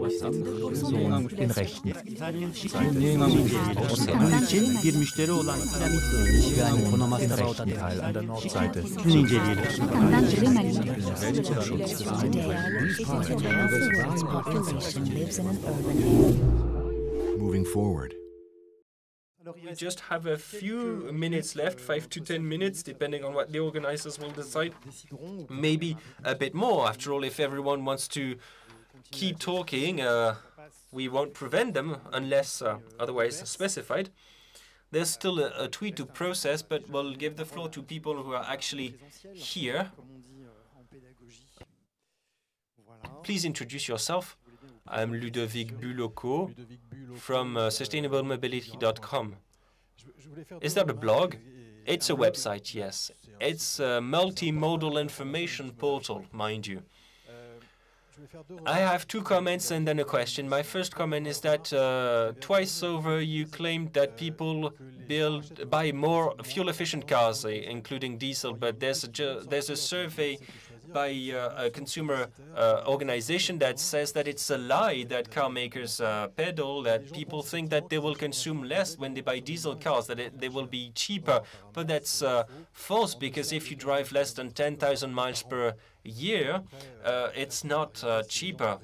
den rechten. Bir müşteri olan Den rechten Teil an der Nordseite. Moving forward. We just have a few minutes left, 5 to 10 minutes, depending on what the organizers will decide. Maybe a bit more. After all, if everyone wants to keep talking, we won't prevent them unless otherwise specified. There's still a tweet to process, but we'll give the floor to people who are actually here. Please introduce yourself. I'm Ludovic Bulocco from sustainablemobility.com. Is that a blog? It's a website, yes. It's a multimodal information portal, mind you. I have two comments and then a question. My first comment is that twice over you claimed that people buy more fuel-efficient cars, including diesel, but there's a survey by a consumer organization that says that it's a lie that car makers peddle, that people think that they will consume less when they buy diesel cars, that they will be cheaper. But that's false, because if you drive less than 10,000 miles per year, it's not cheaper.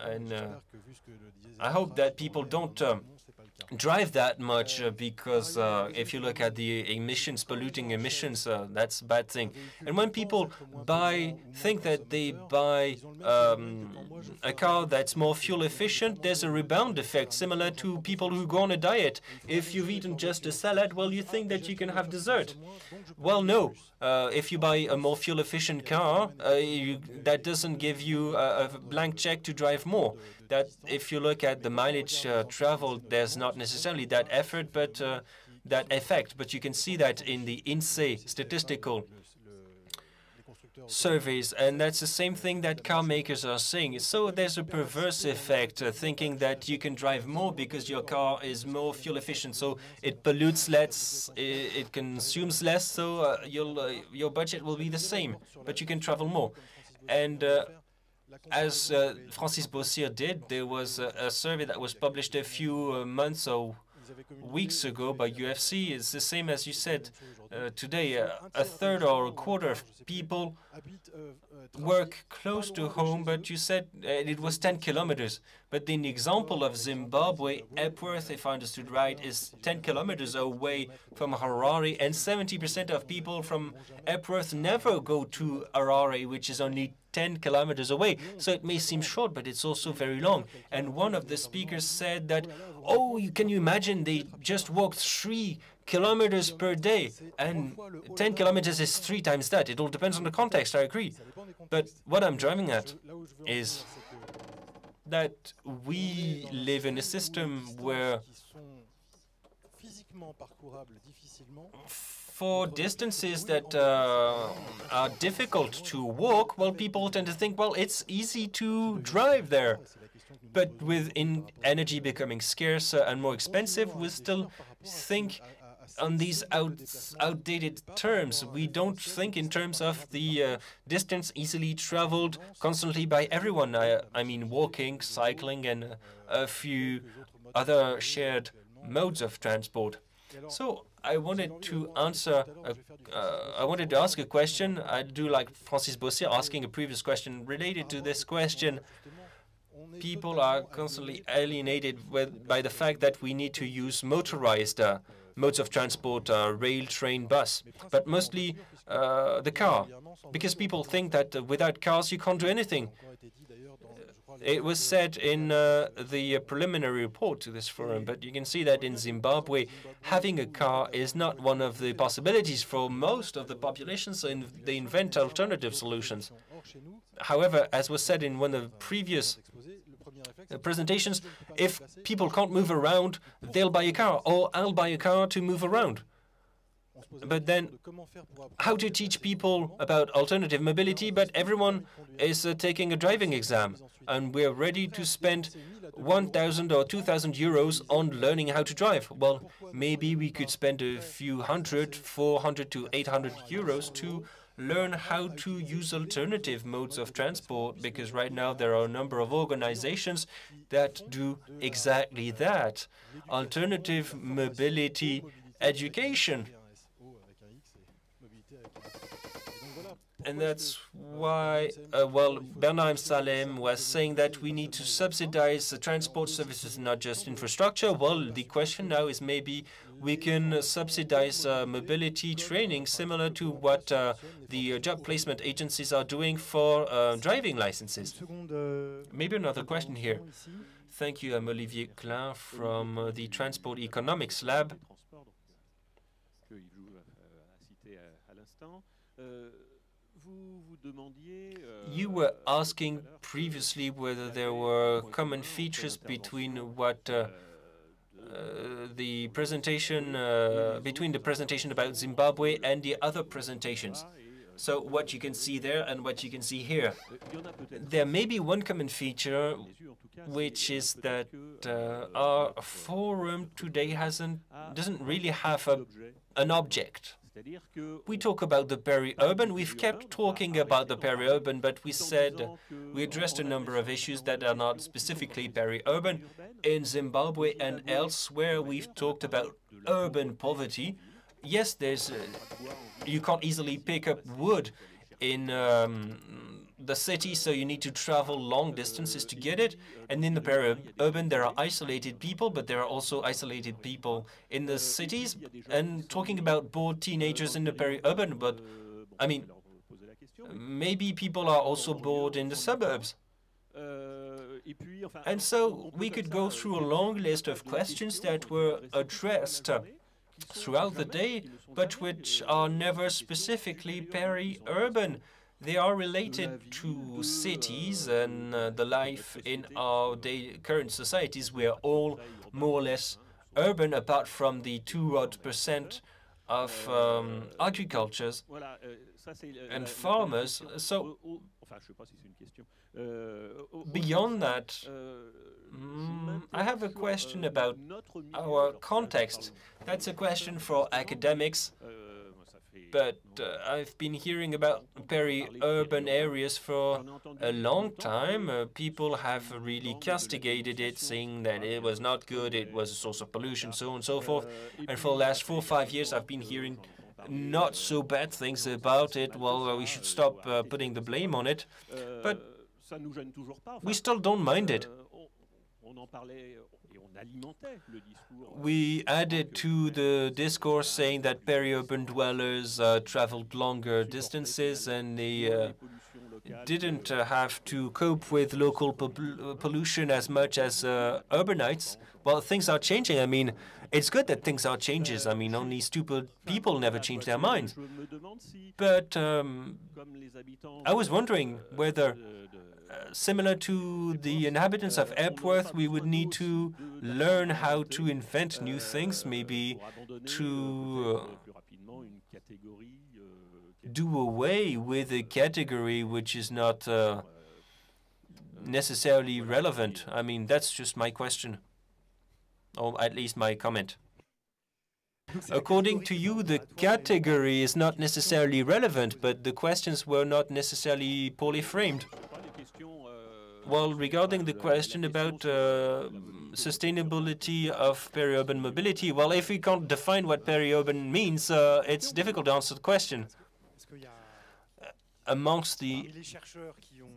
And I hope that people don't drive that much, because if you look at the emissions, polluting emissions, that's a bad thing. And when people think that they buy a car that's more fuel efficient, there's a rebound effect, similar to people who go on a diet. If you've eaten just a salad, well, you think that you can have dessert. Well, no. If you buy a more fuel efficient car, that doesn't give you a blank check to drive more. That if you look at the mileage traveled, there's not necessarily that effort, but that effect. But you can see that in the INSEE statistical surveys, and that's the same thing that car makers are saying. So there's a perverse effect, thinking that you can drive more because your car is more fuel efficient, so it pollutes less, it consumes less, so your budget will be the same, but you can travel more. And as Francis Beaucire did, there was a survey that was published a few months or weeks ago by UFC. It's the same as you said today. A third or a quarter of people work close to home, but you said it was 10 kilometers. But in the example of Zimbabwe, Epworth, if I understood right, is 10 kilometers away from Harare, and 70% of people from Epworth never go to Harare, which is only 10 kilometers away. So it may seem short, but it's also very long. And one of the speakers said that, oh, can you imagine, they just walk 3 kilometers per day, and 10 kilometers is 3 times that. It all depends on the context, I agree. But what I'm driving at is that we live in a system where for distances that are difficult to walk, well, people tend to think, well, it's easy to drive there. But with energy becoming scarcer and more expensive, we still think on these outdated terms. We don't think in terms of the distance easily traveled constantly by everyone. I mean walking, cycling, and a few other shared modes of transport. So I wanted to answer. I wanted to ask a question. I do like Francis Beaucire asking a previous question related to this question. People are constantly alienated by the fact that we need to use motorized modes of transport, rail, train, bus, but mostly the car, because people think that without cars you can't do anything. It was said in the preliminary report to this forum, but you can see that in Zimbabwe, having a car is not one of the possibilities for most of the population, so they invent alternative solutions. However, as was said in one of the previous presentations, if people can't move around, they'll buy a car, or I'll buy a car to move around. But then, how to teach people about alternative mobility, but everyone is taking a driving exam, and we're ready to spend 1,000 or 2,000 euros on learning how to drive. Well, maybe we could spend a few hundred, 400 to 800 euros to learn how to use alternative modes of transport, because right now there are a number of organizations that do exactly that. Alternative mobility education. And that's why, well, Bernard Salem was saying that we need to subsidize the transport services, not just infrastructure. Well, the question now is maybe we can subsidize mobility training, similar to what the job placement agencies are doing for driving licenses. Maybe another question here. Thank you. I'm Olivier Klein from the Transport Economics Lab. You were asking previously whether there were common features between what the presentation about Zimbabwe and the other presentations. So what you can see there and what you can see here. There may be one common feature, which is that our forum today doesn't really have an object. We talk about the peri-urban. We've kept talking about the peri-urban, but we said we addressed a number of issues that are not specifically peri-urban. In Zimbabwe and elsewhere, we've talked about urban poverty. Yes, you can't easily pick up wood in the city, so you need to travel long distances to get it. And in the peri-urban, there are isolated people, but there are also isolated people in the cities. And talking about bored teenagers in the peri-urban, but I mean, maybe people are also bored in the suburbs. And so we could go through a long list of questions that were addressed throughout the day, but which are never specifically peri-urban. They are related to cities and the life in our current societies. We are all more or less urban, apart from the 2% of agricultures and farmers. So beyond that, I have a question about our context. That's a question for academics. But I've been hearing about peri-urban areas for a long time. People have really castigated it, saying that it was not good, it was a source of pollution, so on and so forth. And for the last 4 or 5 years, I've been hearing not so bad things about it. Well, we should stop putting the blame on it. But we still don't mind it. We added to the discourse saying that peri-urban dwellers traveled longer distances and they didn't have to cope with local pollution as much as urbanites. Well, things are changing. I mean, it's good that things are changing. I mean, only stupid people never change their minds. But I was wondering whether similar to the inhabitants of Epworth, we would need to learn how to invent new things, maybe to do away with a category which is not necessarily relevant. I mean, that's just my question, or at least my comment. According to you, the category is not necessarily relevant, but the questions were not necessarily poorly framed. Well, regarding the question about sustainability of peri-urban mobility, well, if we can't define what peri-urban means, it's difficult to answer the question. Amongst the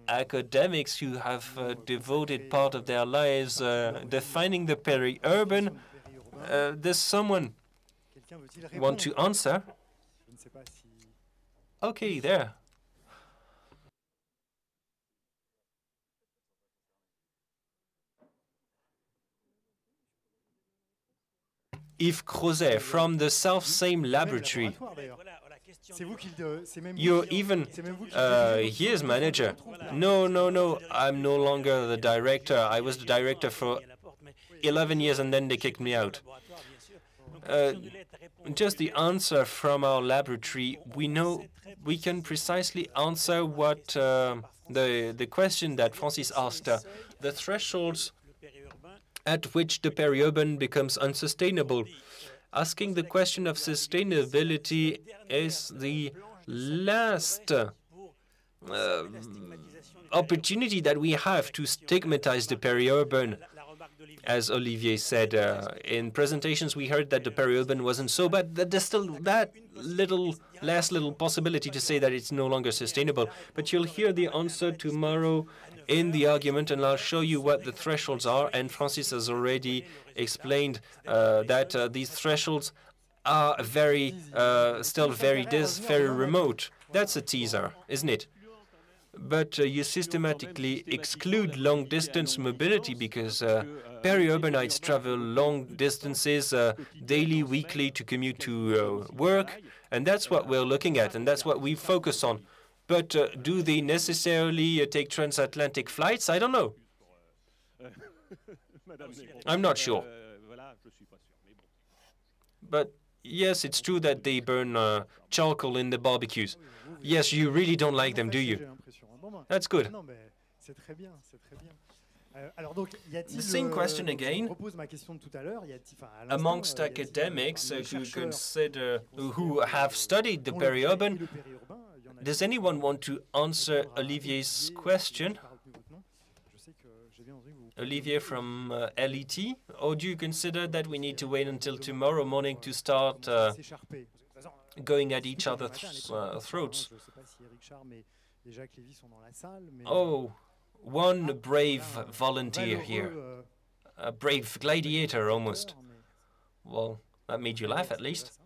academics who have devoted part of their lives defining the peri-urban, does someone want to answer? Okay, there. Yves Crozet from the self-same laboratory. You're even here's manager. No, I'm no longer the director. I was the director for 11 years and then they kicked me out. Just the answer from our laboratory, we know we can precisely answer what the question that Francis asked, the thresholds at which the peri-urban becomes unsustainable. Asking the question of sustainability is the last opportunity that we have to stigmatize the peri-urban. As Olivier said, in presentations we heard that the peri-urban wasn't so bad. There's still that last little possibility to say that it's no longer sustainable. But you'll hear the answer tomorrow in the argument, and I'll show you what the thresholds are. And Francis has already explained that these thresholds are still very remote. That's a teaser, isn't it? But you systematically exclude long-distance mobility because peri-urbanites travel long distances daily, weekly to commute to work, and that's what we're looking at, and that's what we focus on. But do they necessarily take transatlantic flights? I don't know. I'm not sure. But yes, it's true that they burn charcoal in the barbecues. Yes, you really don't like them, do you? That's good. The same question again. Amongst academics who have studied the peri-urban, does anyone want to answer Olivier's question? Olivier from LET? Or do you consider that we need to wait until tomorrow morning to start going at each other's throats? Oh, one brave volunteer here. A brave gladiator, almost. Well, that made you laugh, at least.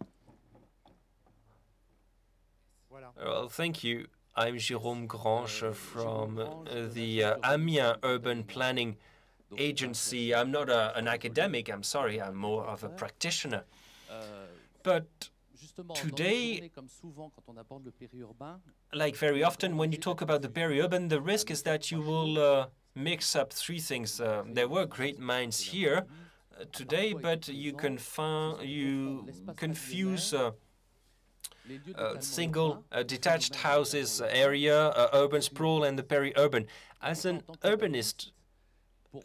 Well, thank you. I'm Jérôme Grange from the Amiens Urban Planning Agency. I'm not an academic, I'm sorry, I'm more of a practitioner. But today, like very often when you talk about the peri-urban, the risk is that you will mix up three things. There were great minds here today, but you confuse single detached houses area, urban sprawl, and the peri-urban. As an urbanist,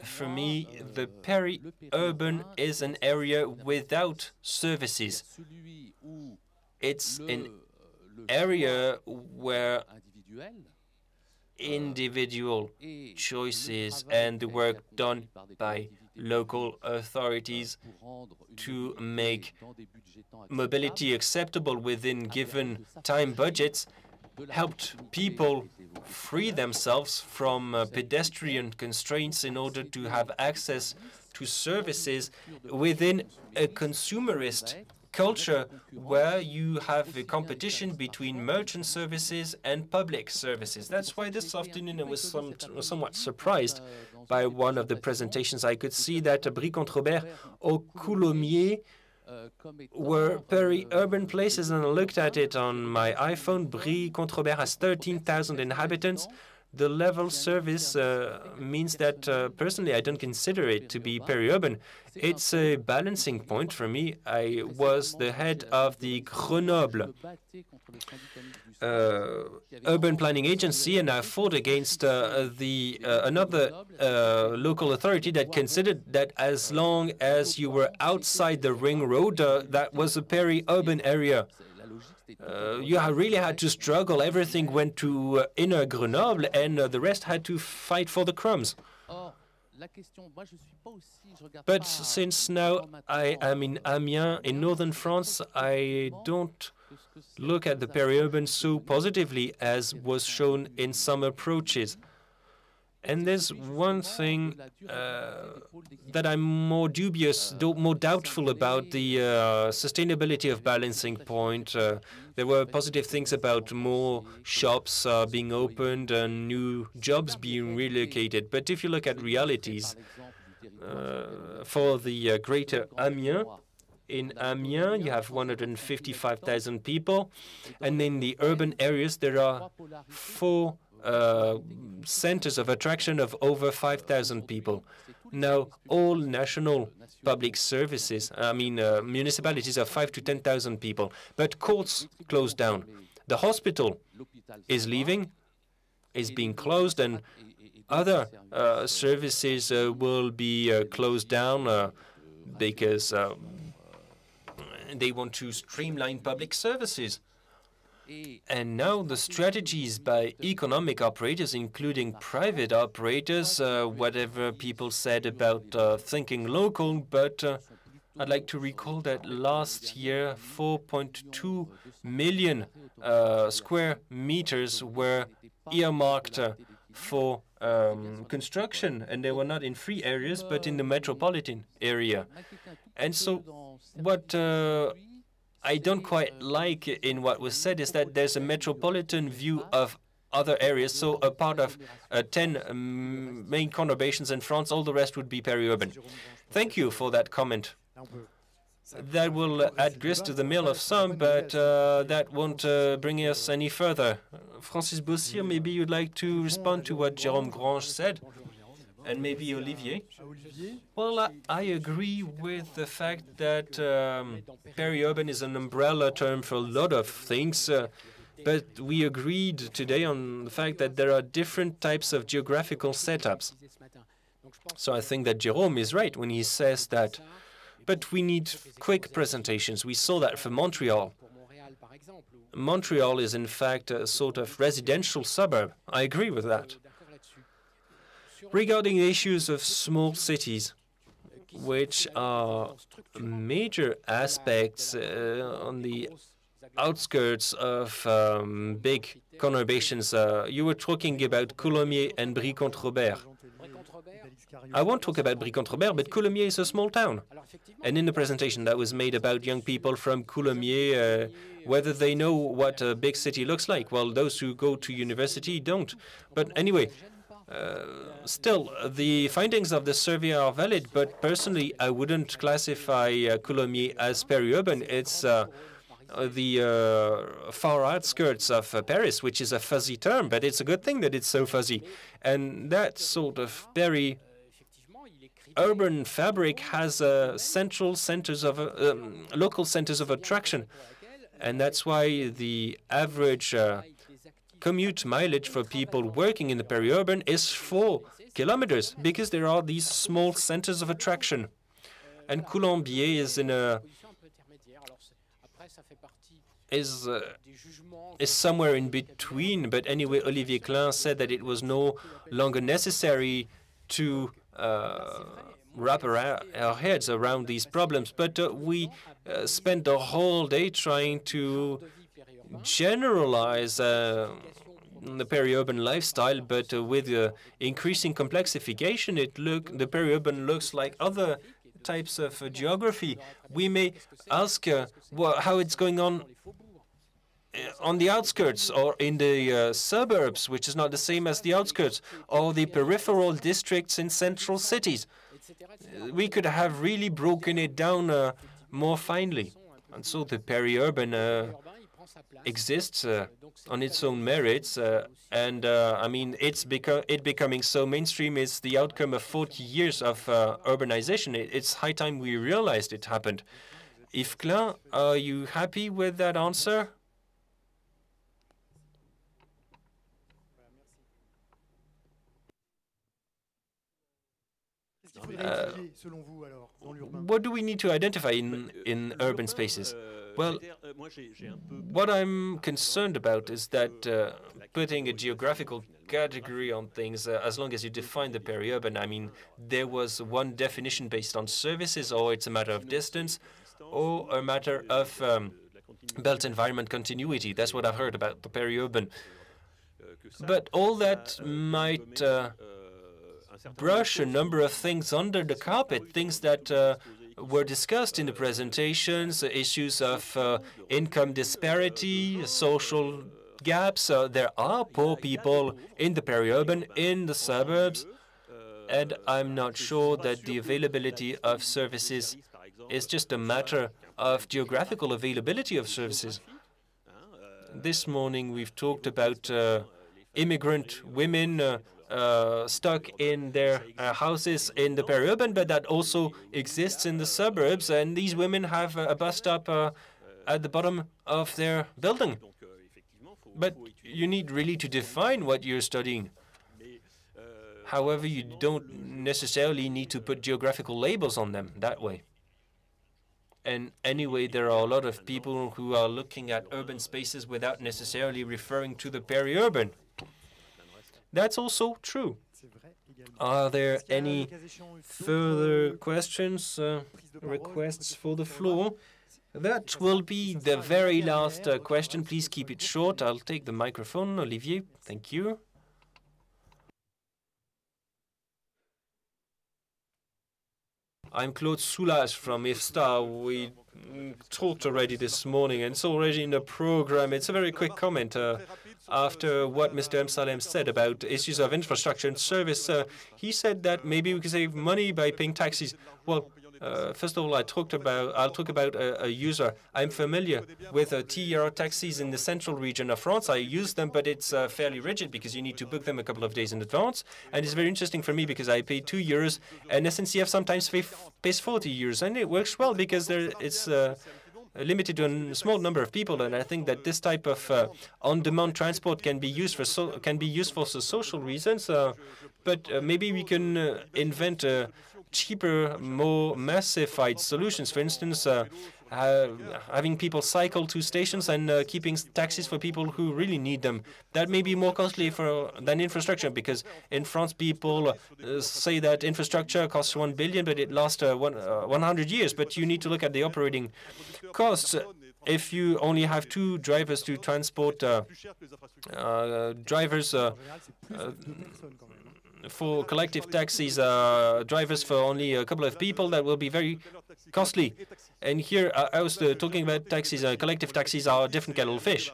for me, the peri-urban is an area without services. It's an area where individual choices and the work done by local authorities to make mobility acceptable within given time budgets helped people free themselves from pedestrian constraints in order to have access to services within a consumerist culture where you have a competition between merchant services and public services. That's why this afternoon I was somewhat surprised by one of the presentations. I could see that Brie-Contrebert or Coulommiers were peri-urban places, and I looked at it on my iPhone. Brie-Contrebert has 13,000 inhabitants. The level service means that, personally, I don't consider it to be peri-urban. It's a balancing point for me. I was the head of the Grenoble urban planning agency, and I fought against another local authority that considered that as long as you were outside the ring road, that was a peri-urban area. You really had to struggle. Everything went to inner Grenoble, and the rest had to fight for the crumbs. But since now I am in Amiens, in northern France, I don't look at the peri-urban so positively as was shown in some approaches. And there's one thing that I'm more dubious, more doubtful about, the sustainability of balancing point. There were positive things about more shops being opened and new jobs being relocated. But if you look at realities, for the greater Amiens, in Amiens, you have 155,000 people, and in the urban areas, there are 4 centers of attraction of over 5,000 people. Now, all national public services, municipalities are 5,000 to 10,000 people, but courts closed down. The hospital is being closed, and other services will be closed down because they want to streamline public services. And now the strategies by economic operators, including private operators, whatever people said about thinking local, but I'd like to recall that last year 4.2 million square meters were earmarked for construction, and they were not in free areas, but in the metropolitan area. And so what I don't quite like in what was said is that there's a metropolitan view of other areas. So a part of 10 main conurbations in France, all the rest would be peri-urban. Thank you for that comment. That will add grist to the mill of some, but that won't bring us any further. Francis Beaucire, maybe you'd like to respond to what Jérôme Grange said? And maybe Olivier? Well, I agree with the fact that peri-urban is an umbrella term for a lot of things, but we agreed today on the fact that there are different types of geographical setups. So I think that Jérôme is right when he says that, but we need quick presentations. We saw that for Montreal. Montreal is in fact a sort of residential suburb. I agree with that. Regarding the issues of small cities, which are major aspects on the outskirts of big conurbations, you were talking about Coulommiers and Brie-Comte-Robert. I won't talk about Brie-Comte-Robert, but Coulommiers is a small town. And in the presentation that was made about young people from Coulommiers, whether they know what a big city looks like, well, those who go to university don't. But anyway, still, the findings of the survey are valid, but personally, I wouldn't classify Coulommiers as peri-urban. It's the far outskirts of Paris, which is a fuzzy term, but it's a good thing that it's so fuzzy. And that sort of peri-urban fabric has central centers of local centers of attraction, and that's why the average commute mileage for people working in the peri-urban is 4 kilometers, because there are these small centers of attraction. And Coulommiers is in a is somewhere in between. But anyway, Olivier Klein said that it was no longer necessary to wrap our heads around these problems. But we spent the whole day trying to generalize the peri-urban lifestyle, but with increasing complexification, the peri-urban looks like other types of geography. We may ask how it's going on the outskirts or in the suburbs, which is not the same as the outskirts, or the peripheral districts in central cities. We could have really broken it down more finely. And so the peri-urban exists on its own merits, and I mean, it becoming so mainstream is the outcome of 40 years of urbanization. It's high time we realized it happened. Yves Klein, are you happy with that answer? What do we need to identify in urban spaces? Well, what I'm concerned about is that putting a geographical category on things, as long as you define the peri-urban, I mean, there was one definition based on services, or it's a matter of distance, or a matter of built environment continuity. That's what I've heard about the peri-urban. But all that might brush a number of things under the carpet, things that were discussed in the presentations, issues of income disparity, social gaps. There are poor people in the peri-urban, in the suburbs, and I'm not sure that the availability of services is just a matter of geographical availability of services. This morning we've talked about immigrant women stuck in their houses in the peri-urban, but that also exists in the suburbs, and these women have a bus stop at the bottom of their building. But you need really to define what you're studying. However, you don't necessarily need to put geographical labels on them that way. And anyway, there are a lot of people who are looking at urban spaces without necessarily referring to the peri-urban. That's also true. Are there any further questions, requests for the floor? That will be the very last question. Please keep it short. I'll take the microphone. Olivier, thank you. I'm Claude Soulages from IFSTA. We talked already this morning, and it's already in the program. It's a very quick comment. After what Mr. Amsalem said about issues of infrastructure and service, he said that maybe we could save money by paying taxis. Well, first of all, I'll talk about a user. I'm familiar with TER taxis in the central region of France. I use them, but it's fairly rigid because you need to book them a couple of days in advance. And it's very interesting for me because I pay €2, and SNCF sometimes pays 40 euros, and it works well because it's limited to a small number of people, and I think that this type of on-demand transport can be used for social reasons. But maybe we can invent cheaper, more massified solutions. For instance, having people cycle to stations and keeping taxis for people who really need them. That may be more costly than infrastructure, because in France people say that infrastructure costs 1 billion, but it lasts 100 years. But you need to look at the operating costs. If you only have 2 drivers to transport for collective taxis, drivers for only a couple of people, that will be very costly. And here I was talking about taxis. Collective taxis are a different kettle of fish.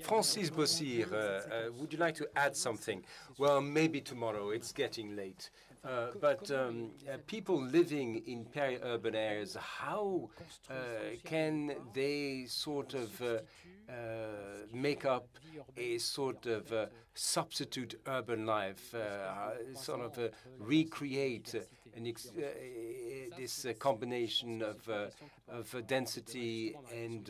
Francis Beaucire, would you like to add something? Well, maybe tomorrow. It's getting late. But people living in peri-urban areas, how can they sort of make up a sort of substitute urban life, sort of recreate this combination of density and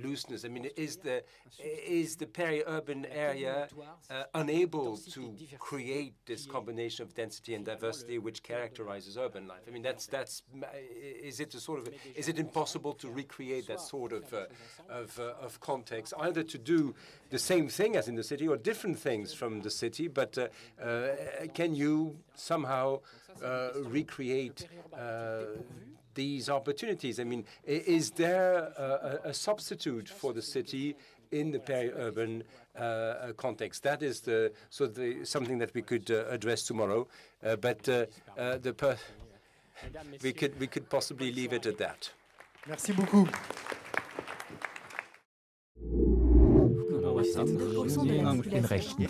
looseness? I mean, is the peri-urban area unable to create this combination of density and diversity which characterizes urban life? I mean, is it impossible to recreate that sort of context, either to do the same thing as in the city or different things from the city? But can you somehow recreate these opportunities? I mean, is there a substitute for the city in the peri-urban context? That is something that we could address tomorrow. But we could possibly leave it at that. Merci beaucoup. Den Rechten.